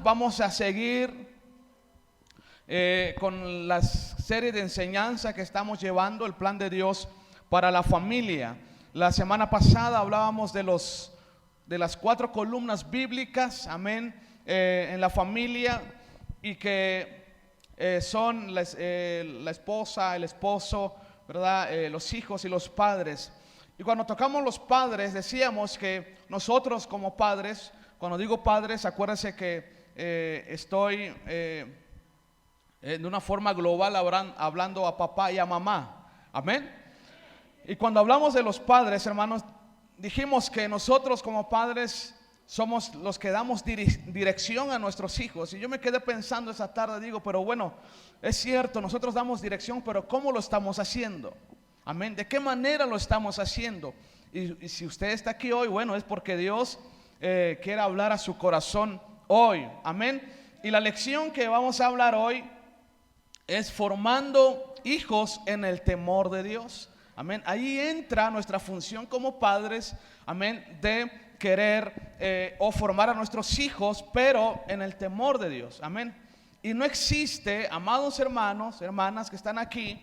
vamos a seguir con la serie de enseñanza que estamos llevando, el plan de Dios para la familia. La semana pasada hablábamos de las 4 columnas bíblicas, amén, en la familia, y que son la esposa, el esposo, ¿verdad? Los hijos y los padres. Y cuando tocamos los padres, decíamos que nosotros como padres, cuando digo padres, acuérdense que estoy de una forma global hablando a papá y a mamá, amén. Y cuando hablamos de los padres, hermanos, dijimos que nosotros como padres somos los que damos dirección a nuestros hijos. Y yo me quedé pensando esa tarde, digo, pero bueno, es cierto, nosotros damos dirección, pero ¿cómo lo estamos haciendo? Amén, ¿de qué manera lo estamos haciendo? Y si usted está aquí hoy, bueno, es porque Dios quiere hablar a su corazón hoy, amén. Y la lección que vamos a hablar hoy es formando hijos en el temor de Dios, amén. Ahí entra nuestra función como padres, amén, de querer o formar a nuestros hijos, pero en el temor de Dios, amén. Y no existe, amados hermanos, hermanas que están aquí,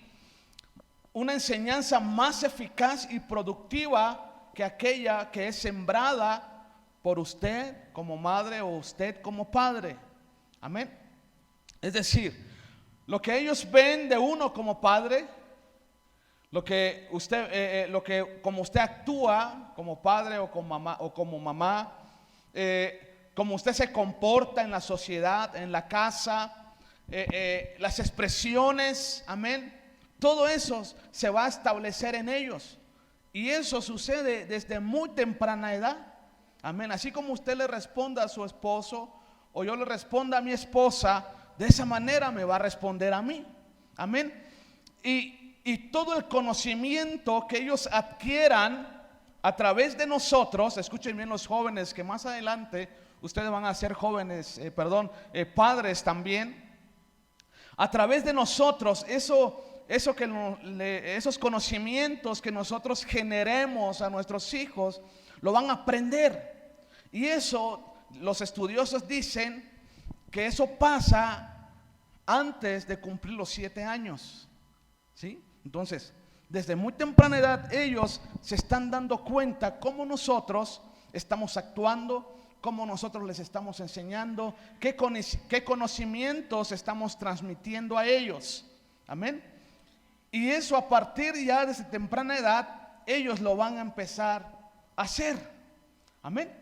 una enseñanza más eficaz y productiva que aquella que es sembrada por usted como madre o usted como padre, amén. Es decir, lo que ellos ven de uno como padre, lo que usted, como usted actúa como padre o como mamá, como usted se comporta en la sociedad, en la casa, las expresiones, amén. Todo eso se va a establecer en ellos. Y eso sucede desde muy temprana edad, amén. Así como usted le responda a su esposo o yo le responda a mi esposa, de esa manera me va a responder a mí, amén. Y todo el conocimiento que ellos adquieran a través de nosotros, escuchen bien los jóvenes, que más adelante ustedes van a ser jóvenes, padres también. A través de nosotros, esos conocimientos que nosotros generemos a nuestros hijos, lo van a aprender. Y eso, los estudiosos dicen que eso pasa antes de cumplir los 7 años, ¿sí? Entonces, desde muy temprana edad ellos se están dando cuenta cómo nosotros estamos actuando, cómo nosotros les estamos enseñando, qué conocimientos estamos transmitiendo a ellos, amén. Y eso a partir ya desde temprana edad ellos lo van a empezar a hacer, amén.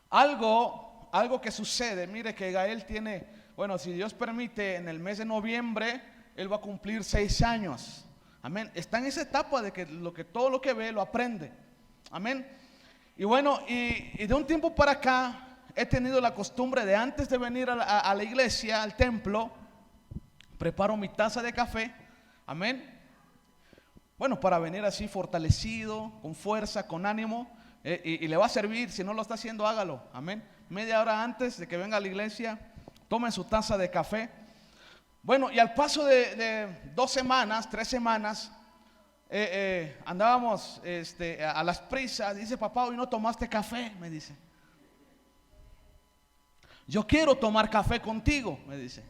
Algo que sucede, mire que Gael tiene, bueno, si Dios permite, en el mes de noviembre él va a cumplir 6 años, amén. Está en esa etapa de que todo lo que ve lo aprende, amén. Y bueno, y de un tiempo para acá he tenido la costumbre de, antes de venir a la iglesia, al templo, preparo mi taza de café, amén. Bueno, para venir así fortalecido, con fuerza, con ánimo, y le va a servir. Si no lo está haciendo, hágalo, amén. Media hora antes de que venga a la iglesia, tomen su taza de café. Bueno, y al paso de 2 semanas, 3 semanas, andábamos a las prisas. Dice, papá, hoy no tomaste café, me dice. Yo quiero tomar café contigo, me dice.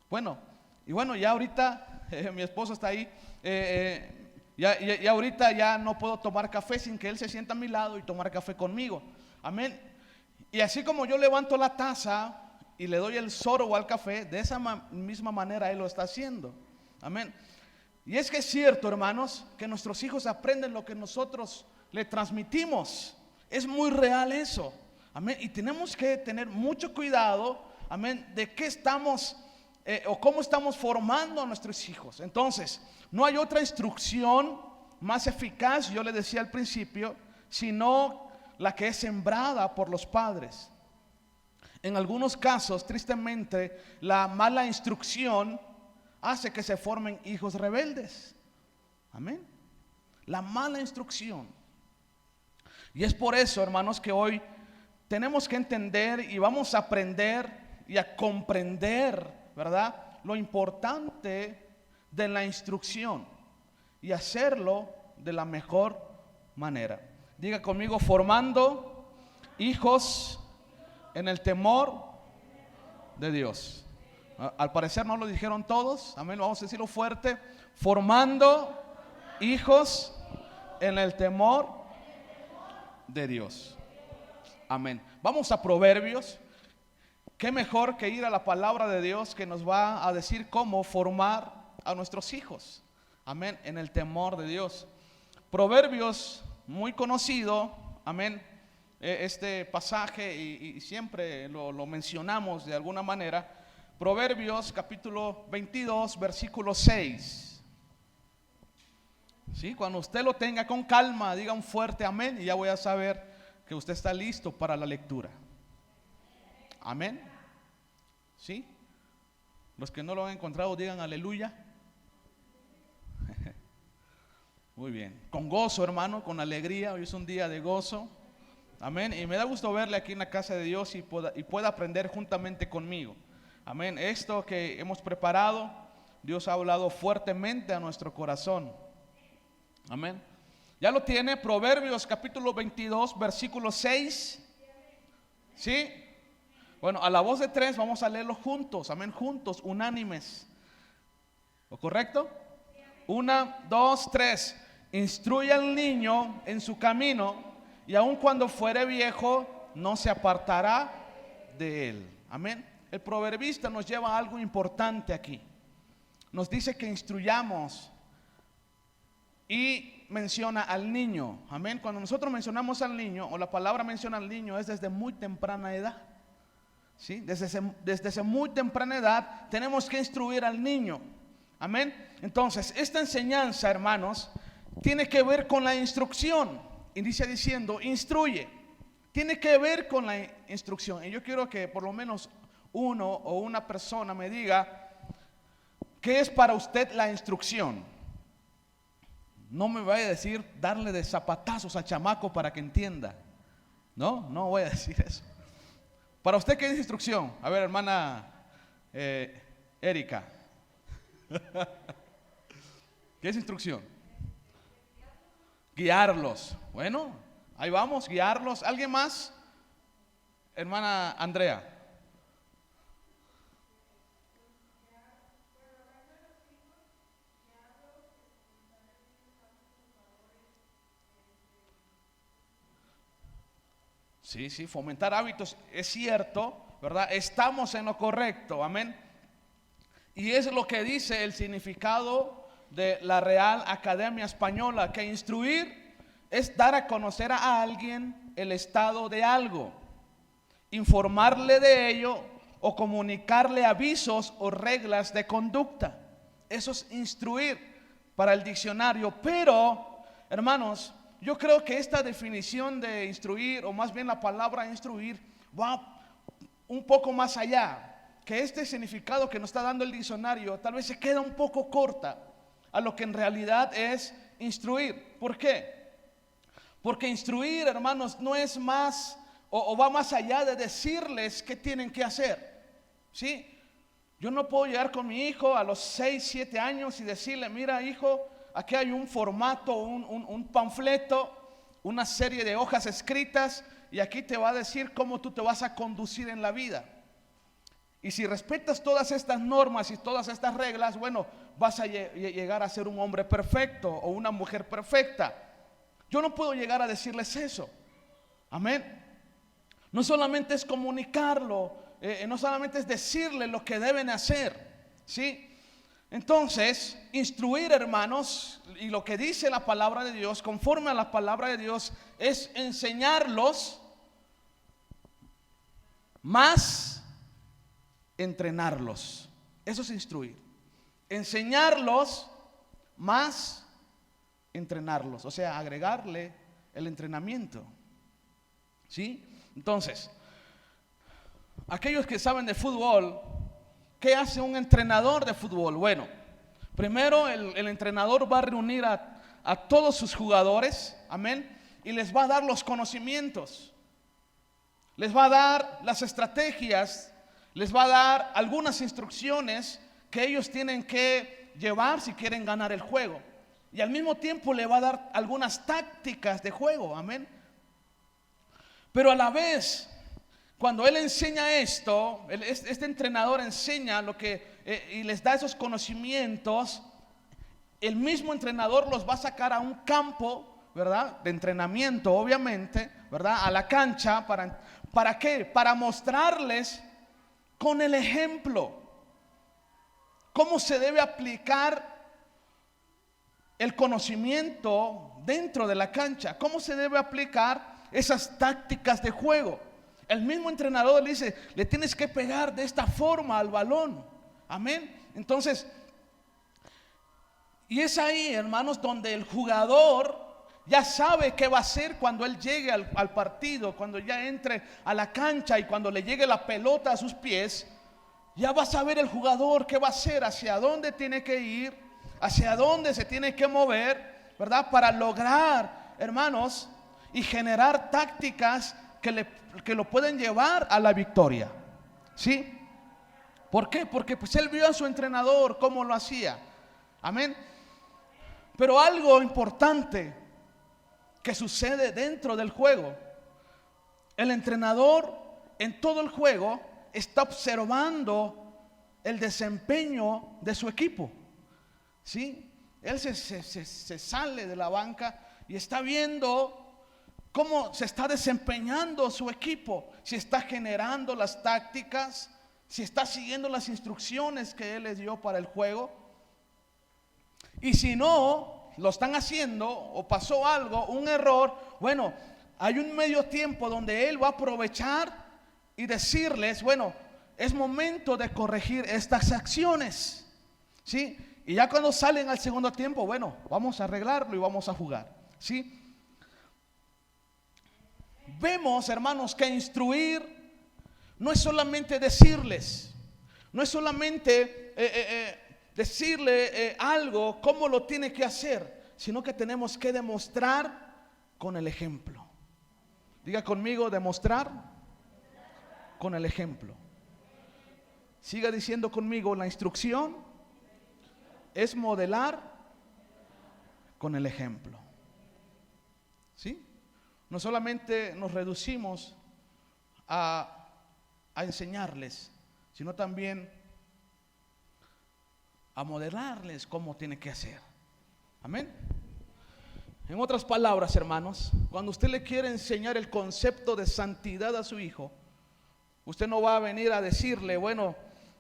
Bueno, y bueno, ya ahorita mi esposo está ahí. Ya ahorita ya no puedo tomar café sin que él se sienta a mi lado y tomar café conmigo, amén. Y así como yo levanto la taza y le doy el sorbo al café, de esa misma manera él lo está haciendo, amén. Y es que es cierto, hermanos, que nuestros hijos aprenden lo que nosotros le transmitimos. Es muy real eso, amén. Y tenemos que tener mucho cuidado, amén, de qué estamos o cómo estamos formando a nuestros hijos. Entonces, no hay otra instrucción más eficaz, yo le decía al principio, sino la que es sembrada por los padres. En algunos casos, tristemente, la mala instrucción hace que se formen hijos rebeldes, amén. La mala instrucción. Y es por eso, hermanos, que hoy tenemos que entender y vamos a aprender y a comprender, ¿verdad?, lo importante de la instrucción y hacerlo de la mejor manera. Diga conmigo, formando hijos en el temor de Dios. Al parecer no lo dijeron todos, amén, vamos a decirlo fuerte. Formando hijos en el temor de Dios. Amén. Vamos a Proverbios. Qué mejor que ir a la palabra de Dios que nos va a decir cómo formar a nuestros hijos. Amén, en el temor de Dios. Proverbios, muy conocido, amén, este pasaje y siempre lo mencionamos de alguna manera. Proverbios capítulo 22, versículo 6. ¿Sí? Cuando usted lo tenga con calma, diga un fuerte amén y ya voy a saber que usted está listo para la lectura. Amén. ¿Sí? Los que no lo han encontrado digan aleluya. Muy bien. Con gozo, hermano, con alegría. Hoy es un día de gozo. Amén. Y me da gusto verle aquí en la casa de Dios y pueda aprender juntamente conmigo. Amén. Esto que hemos preparado, Dios ha hablado fuertemente a nuestro corazón. Amén. ¿Ya lo tiene? Proverbios capítulo 22, versículo 6. ¿Sí? Bueno, a la voz de 3 vamos a leerlo juntos. Amén, juntos, unánimes. ¿O correcto? 1, 2, 3. Instruye al niño en su camino, y aun cuando fuere viejo, no se apartará de él. Amén. El proverbista nos lleva a algo importante aquí. Nos dice que instruyamos y menciona al niño. Amén. Cuando nosotros mencionamos al niño, o la palabra menciona al niño, es desde muy temprana edad. ¿Sí? Desde muy temprana edad tenemos que instruir al niño. Amén. Entonces, esta enseñanza, hermanos, tiene que ver con la instrucción. Inicia diciendo, instruye. Tiene que ver con la instrucción. Y yo quiero que por lo menos uno o una persona me diga, ¿qué es para usted la instrucción? No me vaya a decir darle de zapatazos al chamaco para que entienda. No voy a decir eso. Para usted, ¿qué es instrucción? A ver, hermana Erika. ¿Qué es instrucción? Guiarlos. Bueno, ahí vamos, guiarlos. ¿Alguien más? Hermana Andrea. Sí, fomentar hábitos, es cierto, ¿verdad? Estamos en lo correcto, amén. Y es lo que dice el significado de la Real Academia Española, que instruir es dar a conocer a alguien el estado de algo, informarle de ello o comunicarle avisos o reglas de conducta. Eso es instruir para el diccionario. Pero, hermanos, yo creo que esta definición de instruir, o más bien la palabra instruir, va un poco más allá. Que este significado que nos está dando el diccionario tal vez se queda un poco corta a lo que en realidad es instruir. ¿Por qué? Porque instruir, hermanos, no es más o va más allá de decirles qué tienen que hacer. ¿Sí? Yo no puedo llegar con mi hijo a los 6, 7 años y decirle, mira hijo, aquí hay un formato, un panfleto, una serie de hojas escritas, y aquí te va a decir cómo tú te vas a conducir en la vida. Y si respetas todas estas normas y todas estas reglas, bueno, vas a llegar a ser un hombre perfecto o una mujer perfecta. Yo no puedo llegar a decirles eso. Amén. No solamente es comunicarlo, no solamente es decirle lo que deben hacer, ¿sí? Entonces, instruir, hermanos, y lo que dice la palabra de Dios, conforme a la palabra de Dios, es enseñarlos más entrenarlos. Eso es instruir. Enseñarlos más entrenarlos, o sea, agregarle el entrenamiento. ¿Sí? Entonces, aquellos que saben de fútbol, ¿qué hace un entrenador de fútbol? Bueno, primero el entrenador va a reunir a todos sus jugadores, amén, y les va a dar los conocimientos, les va a dar las estrategias, les va a dar algunas instrucciones que ellos tienen que llevar si quieren ganar el juego. Y al mismo tiempo le va a dar algunas tácticas de juego, amén. Pero a la vez Cuando él enseña esto, este entrenador enseña lo que y les da esos conocimientos, el mismo entrenador los va a sacar a un campo, ¿verdad? De entrenamiento, obviamente, ¿verdad? A la cancha, ¿para qué? Para mostrarles con el ejemplo cómo se debe aplicar el conocimiento dentro de la cancha, cómo se debe aplicar esas tácticas de juego. El mismo entrenador le dice, le tienes que pegar de esta forma al balón. Amén. Entonces, y es ahí, hermanos, donde el jugador ya sabe qué va a hacer cuando él llegue al partido, cuando ya entre a la cancha y cuando le llegue la pelota a sus pies. Ya va a saber el jugador qué va a hacer, hacia dónde tiene que ir, hacia dónde se tiene que mover, ¿verdad? Para lograr, hermanos, y generar tácticas que lo pueden llevar a la victoria. ¿Sí? ¿Por qué? Porque pues él vio a su entrenador cómo lo hacía. Amén. Pero algo importante que sucede dentro del juego, el entrenador en todo el juego está observando el desempeño de su equipo. ¿Sí? Él se sale de la banca y está viendo cómo se está desempeñando su equipo, si está generando las tácticas, si está siguiendo las instrucciones que él les dio para el juego. Y si no lo están haciendo o pasó algo, un error, bueno, hay un medio tiempo donde él va a aprovechar y decirles, bueno, es momento de corregir estas acciones. ¿Sí? Y ya cuando salen al segundo tiempo, bueno, vamos a arreglarlo y vamos a jugar. ¿Sí? Vemos, hermanos, que instruir no es solamente decirles, no es solamente decirle algo, cómo lo tiene que hacer, sino que tenemos que demostrar con el ejemplo. Diga conmigo, demostrar con el ejemplo. Siga diciendo conmigo, la instrucción es modelar con el ejemplo. ¿Sí? No solamente nos reducimos a enseñarles, sino también a modelarles cómo tiene que hacer. Amén. En otras palabras, hermanos, cuando usted le quiere enseñar el concepto de santidad a su hijo, usted no va a venir a decirle, bueno,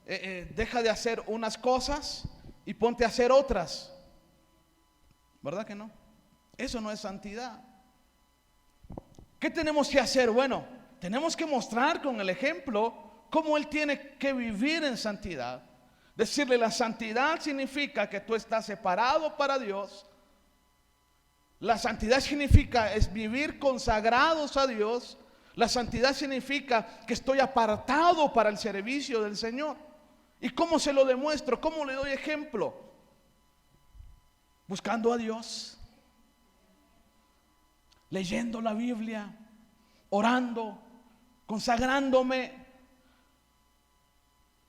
deja de hacer unas cosas y ponte a hacer otras. ¿Verdad que no? Eso no es santidad. ¿Qué tenemos que hacer? Bueno, tenemos que mostrar con el ejemplo cómo él tiene que vivir en santidad. Decirle, la santidad significa que tú estás separado para Dios. La santidad significa es vivir consagrados a Dios. La santidad significa que estoy apartado para el servicio del Señor. ¿Y cómo se lo demuestro? ¿Cómo le doy ejemplo? Buscando a Dios, leyendo la Biblia, orando, consagrándome,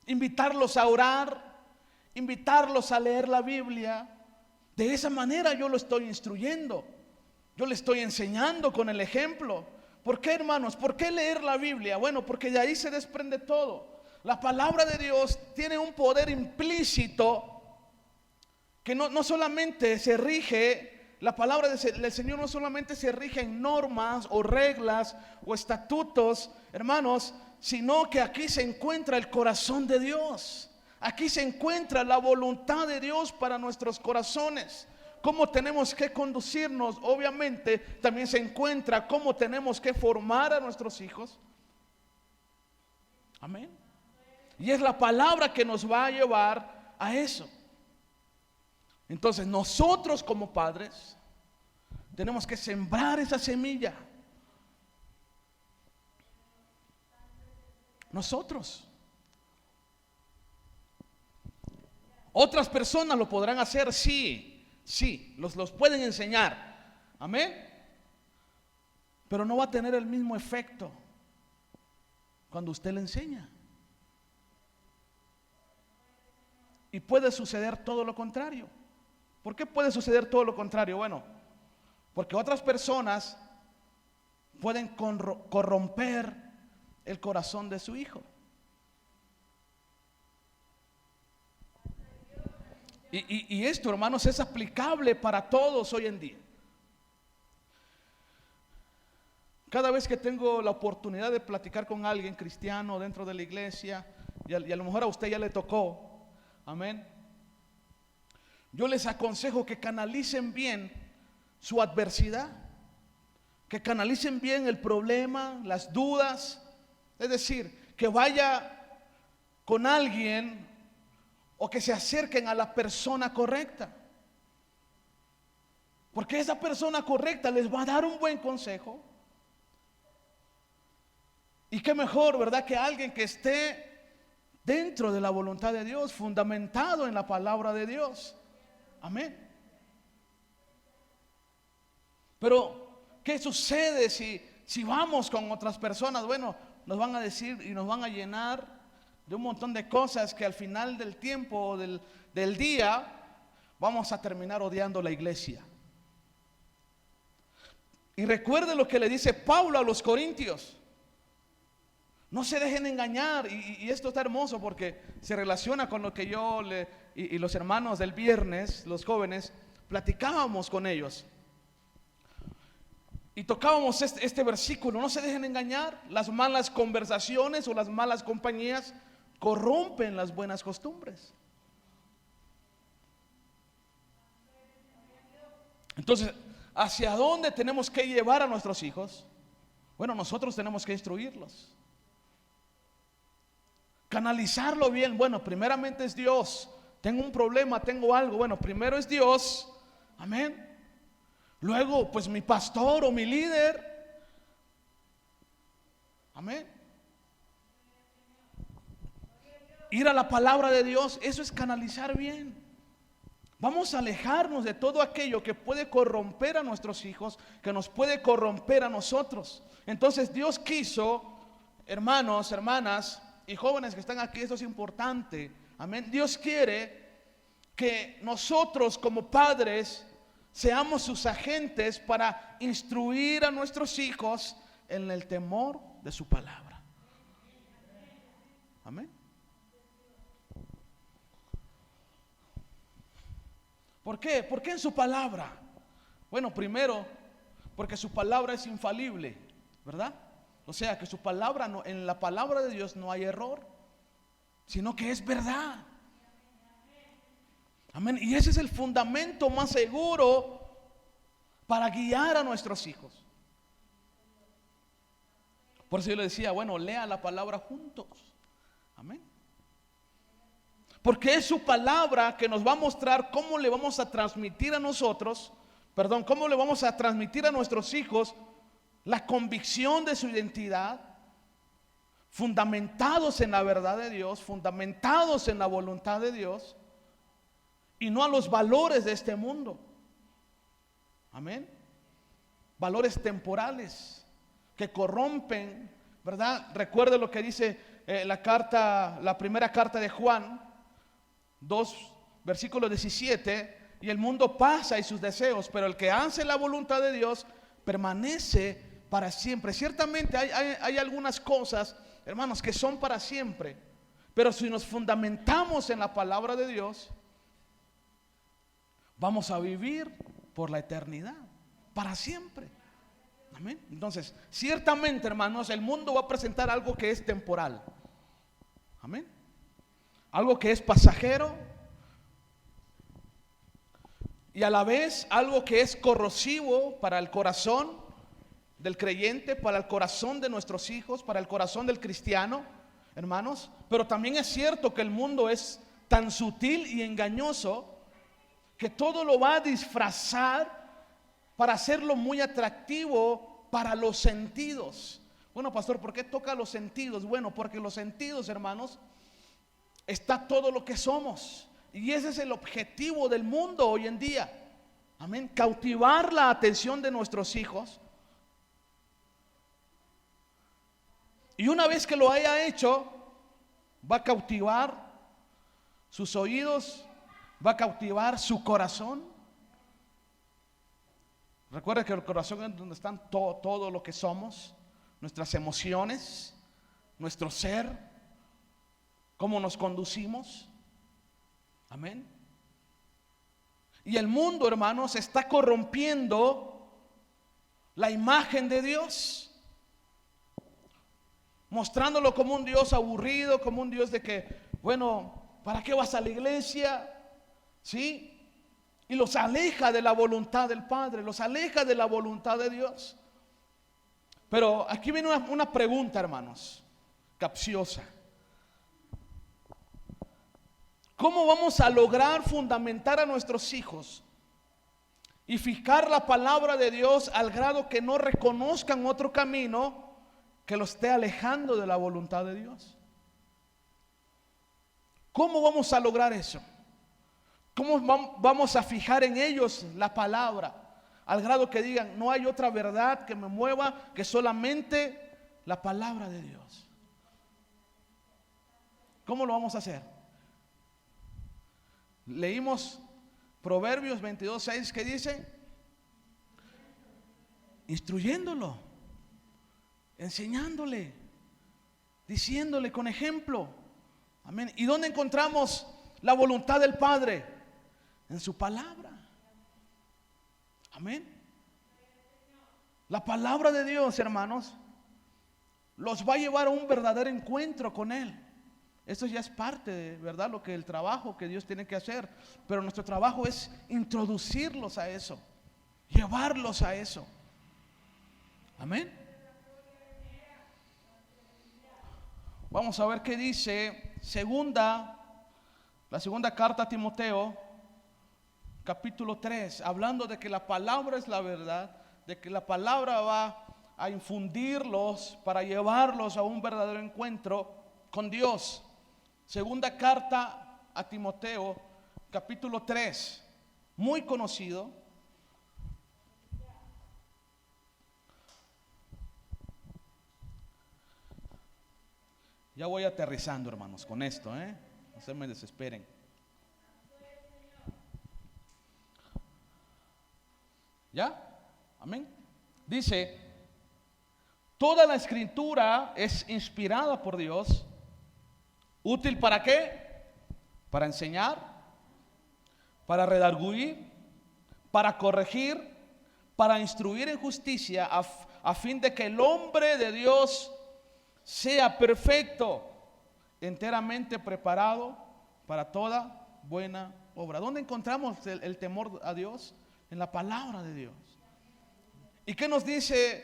invitarlos a orar, invitarlos a leer la Biblia. De esa manera yo lo estoy instruyendo, yo le estoy enseñando con el ejemplo. ¿Por qué, hermanos? ¿Por qué leer la Biblia? Bueno, porque de ahí se desprende todo. La palabra de Dios tiene un poder implícito que no solamente se rige, la palabra del Señor no solamente se rige en normas o reglas o estatutos, hermanos, sino que aquí se encuentra el corazón de Dios. Aquí se encuentra la voluntad de Dios para nuestros corazones. Cómo tenemos que conducirnos, obviamente, también se encuentra cómo tenemos que formar a nuestros hijos. Amén. Y es la palabra que nos va a llevar a eso. Entonces nosotros como padres tenemos que sembrar esa semilla. Nosotros. Otras personas lo podrán hacer, sí, los pueden enseñar. Amén. Pero no va a tener el mismo efecto cuando usted le enseña. Y puede suceder todo lo contrario. ¿Por qué puede suceder todo lo contrario? Bueno, porque otras personas pueden corromper el corazón de su hijo. Y esto, hermanos, es aplicable para todos hoy en día. Cada vez que tengo la oportunidad de platicar con alguien cristiano dentro de la iglesia, y a lo mejor a usted ya le tocó, amén, yo les aconsejo que canalicen bien su adversidad, que canalicen bien el problema, las dudas, es decir, que vaya con alguien o que se acerquen a la persona correcta, porque esa persona correcta les va a dar un buen consejo. Y qué mejor, ¿verdad?, que alguien que esté dentro de la voluntad de Dios, fundamentado en la palabra de Dios. Amén. Pero ¿qué sucede si vamos con otras personas? Bueno, nos van a decir y nos van a llenar de un montón de cosas que al final del tiempo, del día, vamos a terminar odiando la iglesia. Y recuerde lo que le dice Pablo a los corintios: no se dejen engañar. Y esto está hermoso porque se relaciona con lo que yo y los hermanos del viernes, los jóvenes, platicábamos con ellos. Y tocábamos este versículo: no se dejen engañar. Las malas conversaciones o las malas compañías corrompen las buenas costumbres. Entonces, ¿hacia dónde tenemos que llevar a nuestros hijos? Bueno, nosotros tenemos que instruirlos, canalizarlo bien. Bueno, primeramente es Dios. Tengo un problema, tengo algo. Bueno, primero es Dios. Amén. Luego, pues mi pastor o mi líder. Amén. Ir a la palabra de Dios, eso es canalizar bien. Vamos a alejarnos de todo aquello que puede corromper a nuestros hijos, que nos puede corromper a nosotros. Entonces Dios quiso, hermanos, hermanas y jóvenes que están aquí, esto es importante. Amén. Dios quiere que nosotros como padres seamos sus agentes para instruir a nuestros hijos en el temor de su palabra. Amén. ¿Por qué? ¿Por qué en su palabra? Bueno, primero, porque su palabra es infalible, ¿verdad? O sea, que su palabra, no, en la palabra de Dios no hay error, sino que es verdad. Amén. Y ese es el fundamento más seguro para guiar a nuestros hijos. Por eso yo le decía, bueno, lea la palabra juntos. Amén. Porque es su palabra que nos va a mostrar cómo le vamos a transmitir a nosotros, cómo le vamos a transmitir a nuestros hijos la convicción de su identidad, fundamentados en la verdad de Dios, fundamentados en la voluntad de Dios, y no a los valores de este mundo. Amén. Valores temporales que corrompen, ¿verdad? Recuerde lo que dice la primera carta de Juan 2, versículo 17: y el mundo pasa y sus deseos, pero el que hace la voluntad de Dios permanece para siempre. Ciertamente hay algunas cosas, hermanos, que son para siempre, pero si nos fundamentamos en la palabra de Dios, vamos a vivir por la eternidad, para siempre. Amén. Entonces, ciertamente, hermanos, el mundo va a presentar algo que es temporal. Amén. Algo que es pasajero y a la vez algo que es corrosivo para el corazón del creyente, para el corazón de nuestros hijos, para el corazón del cristiano, hermanos. Pero también es cierto que el mundo es tan sutil y engañoso que todo lo va a disfrazar para hacerlo muy atractivo para los sentidos. Bueno, pastor, ¿por qué toca los sentidos? Bueno, porque los sentidos, hermanos, está todo lo que somos. Y ese es el objetivo del mundo hoy en día. Amén. Cautivar la atención de nuestros hijos. Y una vez que lo haya hecho, va a cautivar sus oídos, va a cautivar su corazón. Recuerda que el corazón es donde están todo lo que somos, nuestras emociones. nuestro ser, cómo nos conducimos. Amén. Y el mundo, hermanos, está corrompiendo la imagen de Dios, mostrándolo como un Dios aburrido, como un Dios de que, bueno, ¿para qué vas a la iglesia? ¿Sí? Y los aleja de la voluntad del Padre, los aleja de la voluntad de Dios. Pero aquí viene una pregunta, hermanos, capciosa. ¿Cómo vamos a lograr fundamentar a nuestros hijos y fijar la palabra de Dios al grado que no reconozcan otro camino que los esté alejando de la voluntad de Dios? ¿Cómo vamos a lograr eso? ¿Cómo vamos a fijar en ellos la palabra al grado que digan, no hay otra verdad que me mueva que solamente la palabra de Dios? ¿Cómo lo vamos a hacer? Leímos Proverbios 22:6 que dice, instruyéndolo, enseñándole, diciéndole con ejemplo. Amén. ¿Y dónde encontramos la voluntad del Padre? En su palabra. Amén. La palabra de Dios, hermanos, los va a llevar a un verdadero encuentro con Él. Eso ya es parte de, ¿verdad?, lo que el trabajo que Dios tiene que hacer. Pero nuestro trabajo es introducirlos a eso, llevarlos a eso. Amén. Vamos a ver qué dice la segunda carta a Timoteo, capítulo 3, hablando de que la palabra es la verdad, de que la palabra va a infundirlos para llevarlos a un verdadero encuentro con Dios. Segunda carta a Timoteo, capítulo 3, muy conocido. Ya voy aterrizando, hermanos, con esto, no se me desesperen. ¿Ya? Amén. Dice, toda la escritura es inspirada por Dios. ¿Útil para qué? Para enseñar, para redarguir, para corregir, para instruir en justicia, a fin de que el hombre de Dios sea perfecto, enteramente preparado para toda buena obra. ¿Dónde encontramos el temor a Dios? En la palabra de Dios. ¿Y qué nos dice?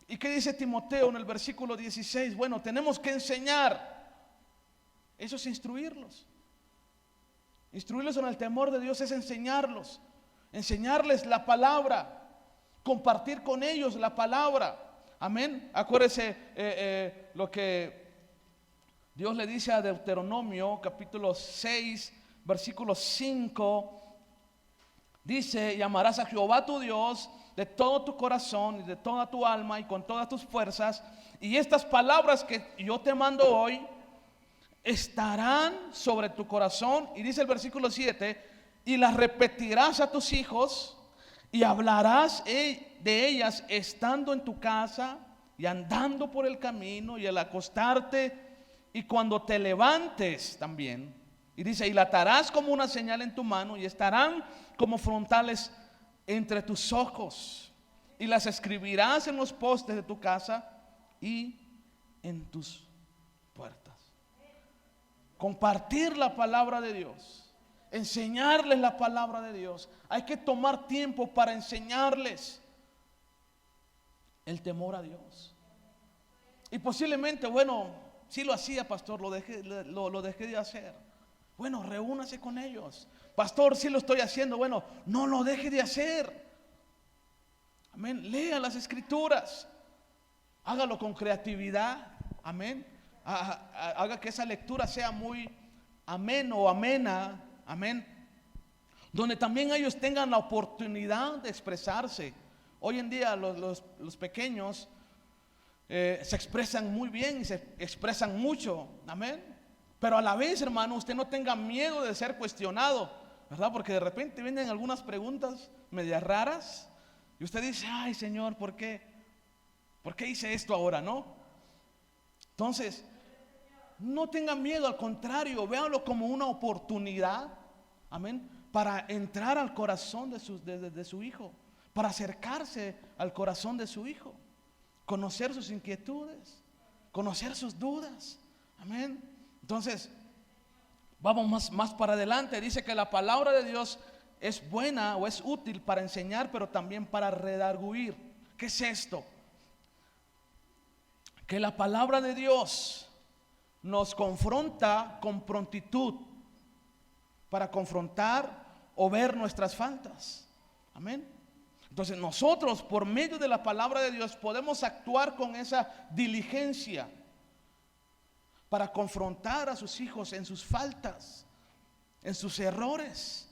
¿Y qué dice Timoteo en el versículo 16? Bueno, tenemos que enseñar. Eso es instruirlos. Instruirlos en el temor de Dios es enseñarlos. Enseñarles la palabra. Compartir con ellos la palabra. Amén. Acuérdese lo que Dios le dice a Deuteronomio capítulo 6 versículo 5. Dice, llamarás a Jehová tu Dios de todo tu corazón y de toda tu alma y con todas tus fuerzas. Y estas palabras que yo te mando hoy estarán sobre tu corazón. Y dice el versículo 7, y las repetirás a tus hijos y hablarás de ellas estando en tu casa y andando por el camino y al acostarte y cuando te levantes también. Y dice, y la atarás como una señal en tu mano y estarán como frontales entre tus ojos y las escribirás en los postes de tu casa y en tus puertas. Compartir la palabra de Dios, enseñarles la palabra de Dios. Hay que tomar tiempo para enseñarles el temor a Dios. Y posiblemente, bueno, si lo hacía, pastor, lo dejé de hacer. Bueno, reúnase con ellos. Pastor, si lo estoy haciendo. Bueno, no lo deje de hacer. Amén. Lea las escrituras. Hágalo con creatividad. Amén. Haga que esa lectura sea muy ameno o amena. Amén. Donde también ellos tengan la oportunidad de expresarse. Hoy en día los pequeños se expresan muy bien y se expresan mucho. Amén. Pero a la vez, hermano, usted no tenga miedo de ser cuestionado, ¿verdad? Porque de repente vienen algunas preguntas medias raras y usted dice, ay Señor, ¿por qué? ¿Por qué hice esto ahora, no? Entonces, no tengan miedo, al contrario, véanlo como una oportunidad, amén, para entrar al corazón de su hijo, para acercarse al corazón de su hijo, conocer sus inquietudes, conocer sus dudas, amén. Entonces, vamos más para adelante. Dice que la palabra de Dios es buena o es útil para enseñar, pero también para redarguir. ¿Qué es esto? Que la palabra de Dios nos confronta con prontitud para confrontar o ver nuestras faltas. Amén. Entonces nosotros, por medio de la palabra de Dios, podemos actuar con esa diligencia para confrontar a sus hijos en sus faltas, en sus errores.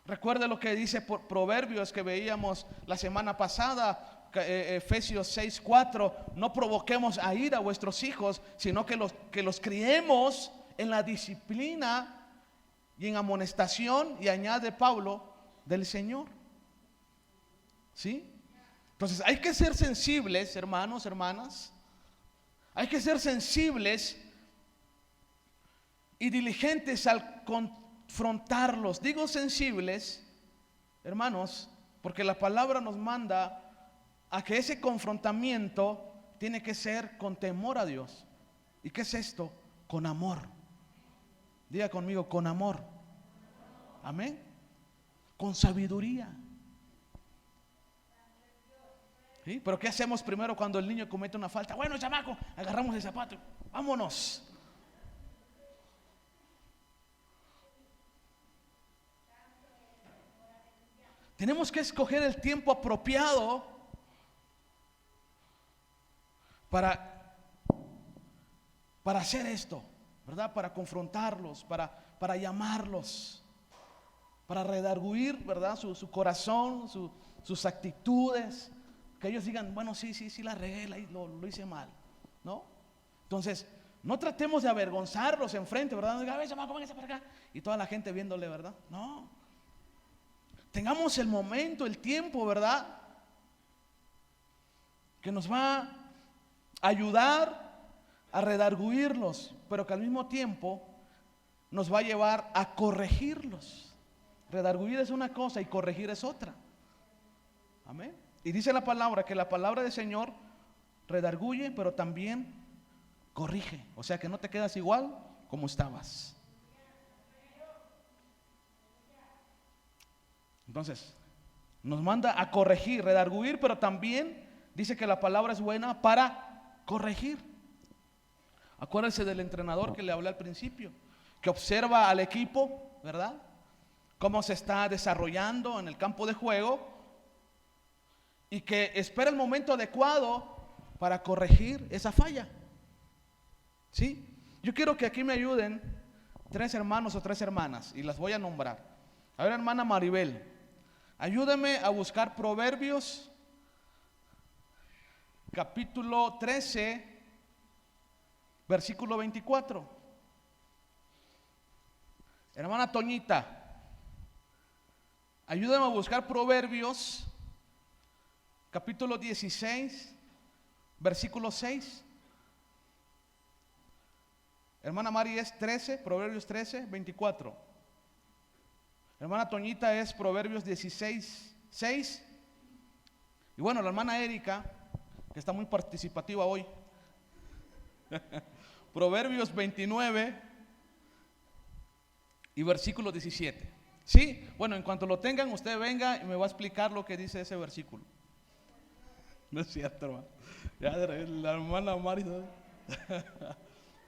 Recuerde lo que dice Proverbios que veíamos la semana pasada, Efesios 6:4. No provoquemos a ira a vuestros hijos, sino que los criemos en la disciplina y en amonestación, y añade Pablo, del Señor. ¿Sí? Entonces hay que ser sensibles, hermanos, hermanas. Hay que ser sensibles y diligentes al confrontarlos. Digo sensibles, hermanos, porque la palabra nos manda a que ese confrontamiento tiene que ser con temor a Dios. ¿Y qué es esto? Con amor. Diga conmigo, con amor. Amén. Con sabiduría. ¿Sí? Pero ¿qué hacemos primero cuando el niño comete una falta? Bueno, chamaco, agarramos el zapato, vámonos. Tenemos que escoger el tiempo apropiado para hacer esto, ¿verdad? Para confrontarlos, para llamarlos, para redarguir, ¿verdad? Su corazón, sus actitudes. Que ellos digan, bueno, sí, la regué, lo hice mal, ¿no? Entonces, no tratemos de avergonzarlos enfrente, ¿verdad? A ver, chamaco, véngase para acá. Y toda la gente viéndole, ¿verdad? No. Tengamos el momento, el tiempo, ¿verdad? Que nos va a ayudar a redarguirlos, pero que al mismo tiempo nos va a llevar a corregirlos. Redarguir es una cosa y corregir es otra. Amén. Y dice la palabra que la palabra del Señor redarguye, pero también corrige. O sea que no te quedas igual como estabas. Entonces, nos manda a corregir, redarguir, pero también dice que la palabra es buena para corregir. Acuérdense del entrenador que le hablé al principio, que observa al equipo, ¿verdad? Cómo se está desarrollando en el campo de juego y que espera el momento adecuado para corregir esa falla. ¿Sí? Yo quiero que aquí me ayuden 3 hermanos o 3 hermanas y las voy a nombrar. A ver, hermana Maribel, ayúdame a buscar Proverbios capítulo 13, versículo 24. Hermana Toñita, ayúdame a buscar Proverbios capítulo 16, versículo 6. Hermana Mari es 13, Proverbios 13, 24. Hermana Toñita es Proverbios 16, 6. Y bueno, la hermana Erika, que está muy participativa hoy, Proverbios 29 y versículo 17. Sí, bueno, en cuanto lo tengan, usted venga y me va a explicar lo que dice ese versículo. No es cierto, hermano. Ya la hermana Mari,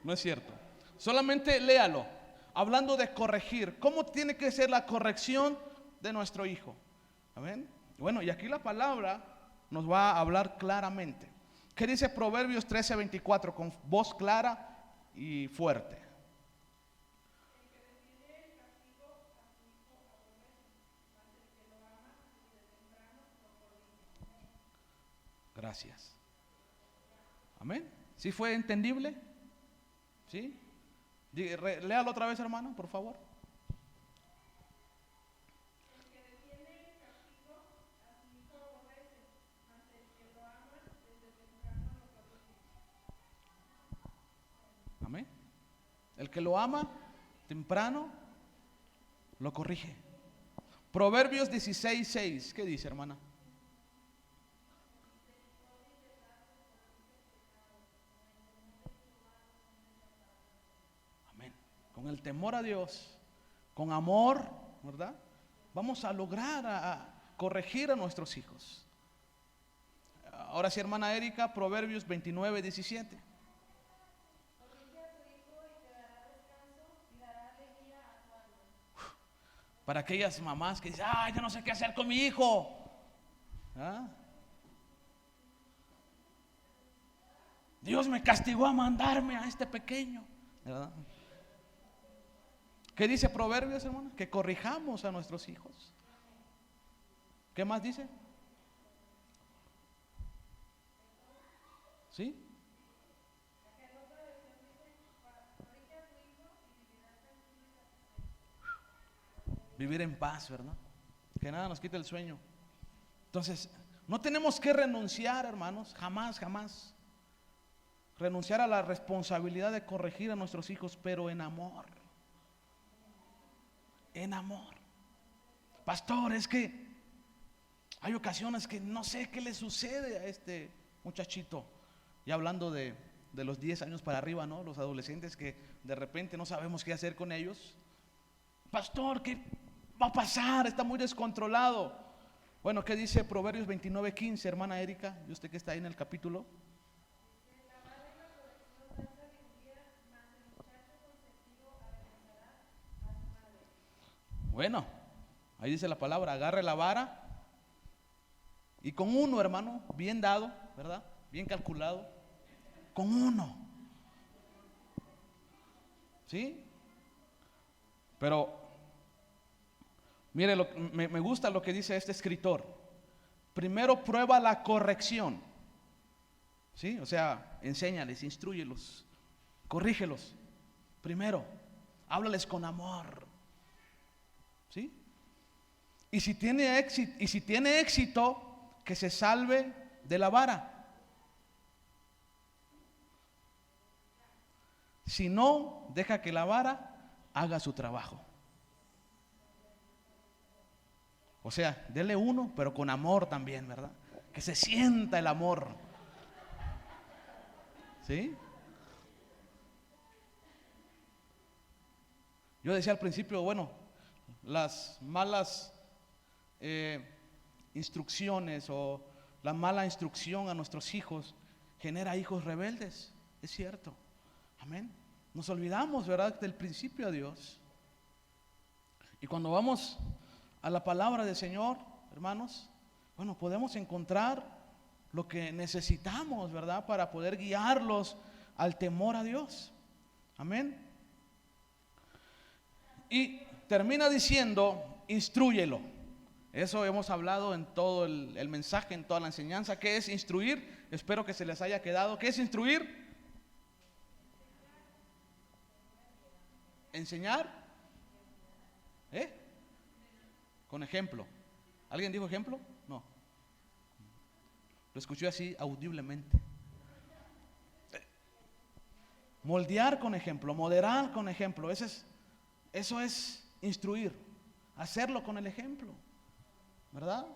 no es cierto. Solamente léalo. Hablando de corregir, ¿cómo tiene que ser la corrección de nuestro hijo? Amén. Bueno, y aquí la palabra nos va a hablar claramente. ¿Qué dice Proverbios 13:24 con voz clara y fuerte? Gracias. Amén. ¿Sí fue entendible? ¿Sí? Léalo otra vez, hermano, por favor. El que lo ama, temprano, lo corrige. Proverbios 16:6. ¿Qué dice, hermana? Amén. Con el temor a Dios, con amor, ¿verdad? Vamos a lograr a corregir a nuestros hijos. Ahora sí, hermana Erika, Proverbios 29:17. Para aquellas mamás que dicen, ay, yo no sé qué hacer con mi hijo. ¿Ah? Dios me castigó a mandarme a este pequeño, ¿verdad? ¿Qué dice Proverbios, hermano? Que corrijamos a nuestros hijos. ¿Qué más dice? ¿Sí? Vivir en paz, ¿verdad? Que nada nos quite el sueño. Entonces, no tenemos que renunciar, hermanos, jamás, jamás. Renunciar a la responsabilidad de corregir a nuestros hijos, pero en amor. En amor. Pastor, es que hay ocasiones que no sé qué le sucede a este muchachito. Y hablando de los 10 años para arriba, ¿no? Los adolescentes que de repente no sabemos qué hacer con ellos. Pastor, ¿qué va a pasar? Está muy descontrolado. Bueno, ¿qué dice Proverbios 29:15, hermana Erika? ¿Y usted que está ahí en el capítulo? Bueno, ahí dice la palabra, agarre la vara y con uno, hermano, bien dado, ¿verdad? Bien calculado, con uno. ¿Sí? Pero mire, me gusta lo que dice este escritor. Primero prueba la corrección. ¿Sí? O sea, enséñales, instrúyelos, corrígelos. Primero, háblales con amor. ¿Sí? Y si tiene éxito, que se salve de la vara. Si no, deja que la vara haga su trabajo. O sea, dele uno, pero con amor también, ¿verdad? Que se sienta el amor. ¿Sí? Yo decía al principio, bueno, las malas instrucciones o la mala instrucción a nuestros hijos genera hijos rebeldes. Es cierto. Amén. Nos olvidamos, ¿verdad?, del principio de Dios. Y cuando vamos a la palabra del Señor, hermanos, bueno, podemos encontrar lo que necesitamos, ¿verdad?, para poder guiarlos al temor a Dios. Amén. Y termina diciendo, instrúyelo. Eso hemos hablado en todo el mensaje, en toda la enseñanza. ¿Qué es instruir? Espero que se les haya quedado. ¿Qué es instruir? Enseñar. Con ejemplo. ¿Alguien dijo ejemplo? No. Lo escuché así audiblemente. Moldear con ejemplo, moderar con ejemplo. Eso es instruir. Hacerlo con el ejemplo, ¿verdad?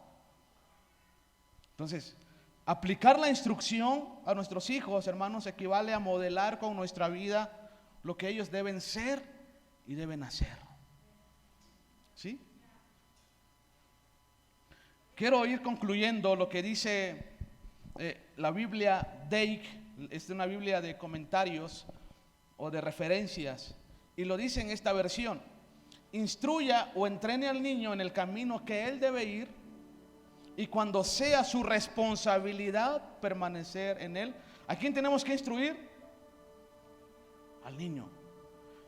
Entonces, aplicar la instrucción a nuestros hijos, hermanos, equivale a modelar con nuestra vida lo que ellos deben ser y deben hacer. ¿Sí? Quiero ir concluyendo lo que dice la Biblia Dake. Es una Biblia de comentarios o de referencias, y lo dice en esta versión: instruya o entrene al niño en el camino que él debe ir, y cuando sea su responsabilidad permanecer en él. ¿A quién tenemos que instruir? Al niño.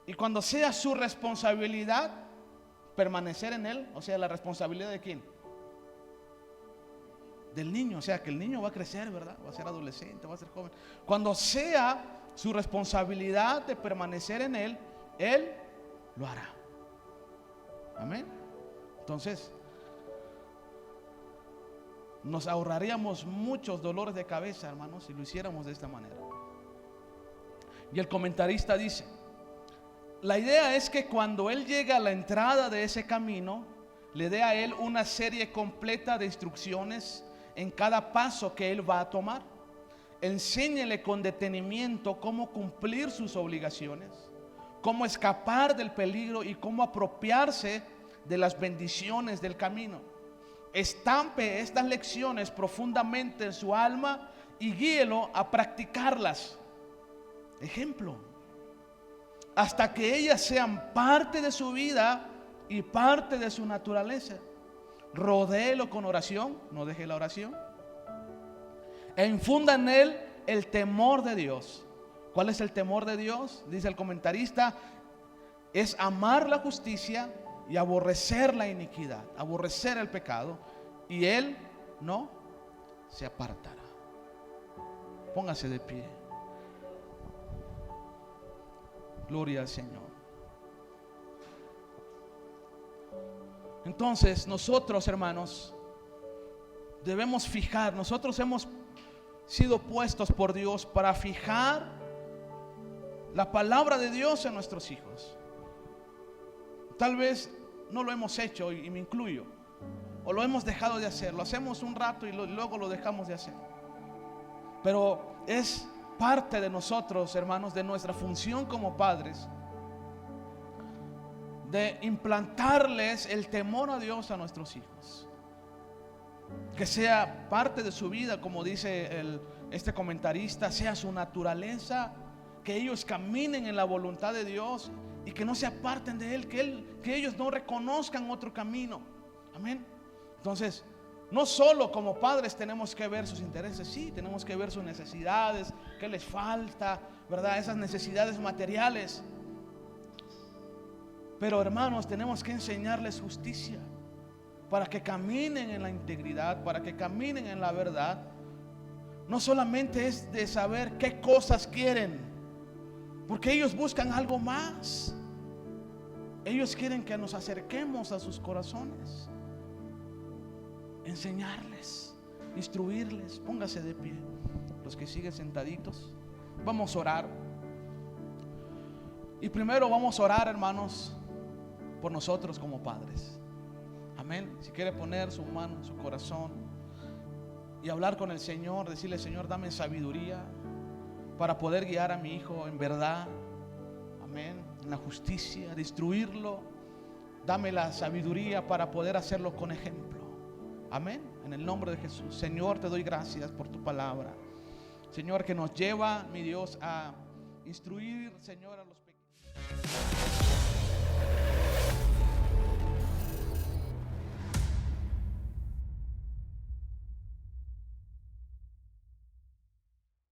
Y cuando sea su responsabilidad permanecer en él, o sea, la responsabilidad de quién? Del niño. O sea, que el niño va a crecer, ¿verdad? Va a ser adolescente, va a ser joven. Cuando sea su responsabilidad de permanecer en él, él lo hará. Amén. Entonces, nos ahorraríamos muchos dolores de cabeza, hermanos, si lo hiciéramos de esta manera. Y el comentarista dice: la idea es que cuando él llega a la entrada de ese camino, le dé a él una serie completa de instrucciones en cada paso que él va a tomar. Enséñele con detenimiento cómo cumplir sus obligaciones, cómo escapar del peligro y cómo apropiarse de las bendiciones del camino. Estampe estas lecciones profundamente en su alma y guíelo a practicarlas. Ejemplo, hasta que ellas sean parte de su vida y parte de su naturaleza. Rodéelo con oración, no deje la oración, e infunda en él el temor de Dios. ¿Cuál es el temor de Dios? Dice el comentarista, es amar la justicia y aborrecer la iniquidad, aborrecer el pecado, y él no se apartará. Póngase de pie. Gloria al Señor. Entonces nosotros, hermanos, debemos fijar, nosotros hemos sido puestos por Dios para fijar la palabra de Dios en nuestros hijos. Tal vez no lo hemos hecho, y me incluyo, o lo hemos dejado de hacer. Lo hacemos un rato y luego lo dejamos de hacer. Pero es parte de nosotros, hermanos, de nuestra función como padres, de implantarles el temor a Dios a nuestros hijos. Que sea parte de su vida, como dice este comentarista, sea su naturaleza, que ellos caminen en la voluntad de Dios y que no se aparten de Él, que ellos no reconozcan otro camino. Amén. Entonces, no solo como padres tenemos que ver sus intereses, sí, tenemos que ver sus necesidades, qué les falta, ¿verdad? Esas necesidades materiales. Pero hermanos, tenemos que enseñarles justicia para que caminen en la integridad, para que caminen en la verdad. No solamente es de saber qué cosas quieren, porque ellos buscan algo más. Ellos quieren que nos acerquemos a sus corazones. Enseñarles, instruirles. Póngase de pie, los que siguen sentaditos. Vamos a orar. Y primero vamos a orar, hermanos, por nosotros como padres. Amén. Si quiere poner su mano en su corazón y hablar con el Señor, decirle: Señor, dame sabiduría para poder guiar a mi hijo en verdad, amén, en la justicia, de instruirlo. Dame la sabiduría para poder hacerlo con ejemplo. Amén. En el nombre de Jesús. Señor, te doy gracias por tu palabra, Señor, que nos lleva, mi Dios, a instruir, Señor, a los pequeños.